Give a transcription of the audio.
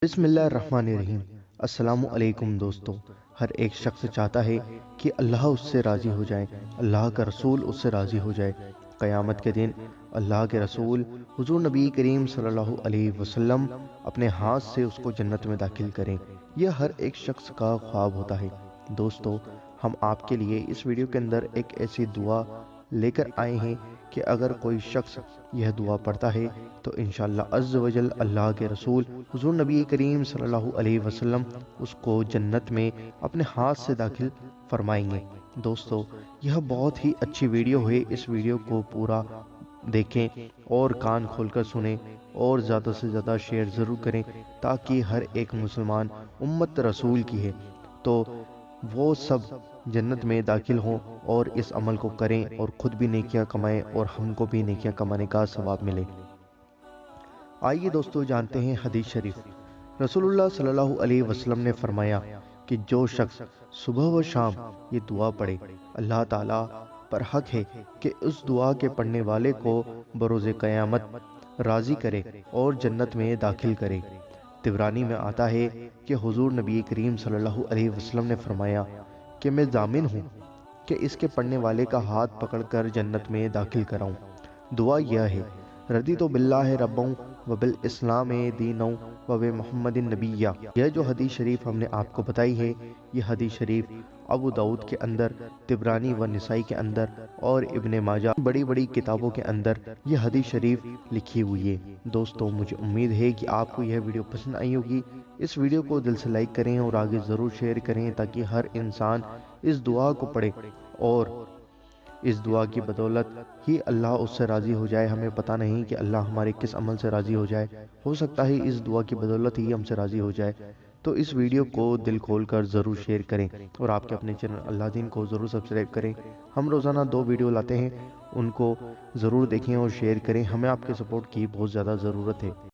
बिस्मिल्लाहिर्रहमानिर्रहीम। अस्सलामु अलैकुम दोस्तों। हर एक शख्स चाहता है कि अल्लाह उससे राज़ी हो जाए, अल्लाह का रसूल उससे राज़ी हो जाए। क़यामत के दिन अल्लाह के रसूल हुज़ूर नबी करीम सल्लल्लाहु अलैहि वसल्लम अपने हाथ से उसको जन्नत में दाखिल करें। यह हर एक शख्स का ख्वाब होता है। दोस्तों, हम आपके लिए इस वीडियो के अंदर एक ऐसी दुआ लेकर आए हैं कि अगर कोई शख्स यह दुआ पढ़ता है तो इंशाअल्लाह अज़्ज़ वजल अल्लाह के रसूल हुज़ूर नबी करीम सल्लल्लाहु अलैहि वसल्लम उसको जन्नत में अपने हाथ से दाखिल फरमाएंगे। दोस्तों, यह बहुत ही अच्छी वीडियो है। इस वीडियो को पूरा देखें और कान खोलकर सुने और ज़्यादा से ज़्यादा शेयर ज़रूर करें ताकि हर एक मुसलमान उम्मत रसूल की है तो वो सब जन्नत में दाखिल हों और इस अमल को करें और ख़ुद भी नेकियां कमाएं और हमको भी नेकियां कमाने का सवाब मिले। आइए दोस्तों, जानते हैं हदीस शरीफ। रसूलुल्लाह सल्लल्लाहु अलैहि वसल्लम ने फरमाया कि जो शख्स सुबह व शाम ये दुआ पढ़े, अल्लाह ताला पर हक है कि उस दुआ के पढ़ने वाले को बरोज़े क़यामत राज़ी करे और जन्नत में दाखिल करे। तिबरानी में आता है कि हुज़ूर नबी करीम सल्लल्लाहु अलैहि वसल्लम ने फरमाया कि मैं ज़ामिन हूँ कि इसके पढ़ने वाले का हाथ पकड़कर जन्नत में दाखिल कराऊं। दुआ यह है, रदी तो बिल्लाहि रब्बन व बिल इस्लाम दीनन व बि मुहम्मदिन नबिय्या। यह जो हदीस शरीफ हमने आपको बताई है, यह हदीस शरीफ अबू दाऊद के अंदर, तिबरानी व निसाई के अंदर और इब्ने माजा बड़ी बड़ी किताबों के अंदर यह हदीस शरीफ लिखी हुई है। दोस्तों, मुझे उम्मीद है कि आपको यह वीडियो पसंद आई होगी। इस वीडियो को दिल से लाइक करें और आगे ज़रूर शेयर करें ताकि हर इंसान इस दुआ को पढ़े और इस दुआ की बदौलत ही अल्लाह उससे राज़ी हो जाए। हमें पता नहीं कि अल्लाह हमारे किस अमल से राज़ी हो जाए, हो सकता है इस दुआ की बदौलत ही हमसे राज़ी हो जाए। तो इस वीडियो को दिल खोल कर ज़रूर शेयर करें और आपके अपने चैनल अल्लाह दीन को ज़रूर सब्सक्राइब करें। हम रोज़ाना 2 वीडियो लाते हैं, उनको ज़रूर देखें और शेयर करें। हमें आपके सपोर्ट की बहुत ज़्यादा ज़रूरत है।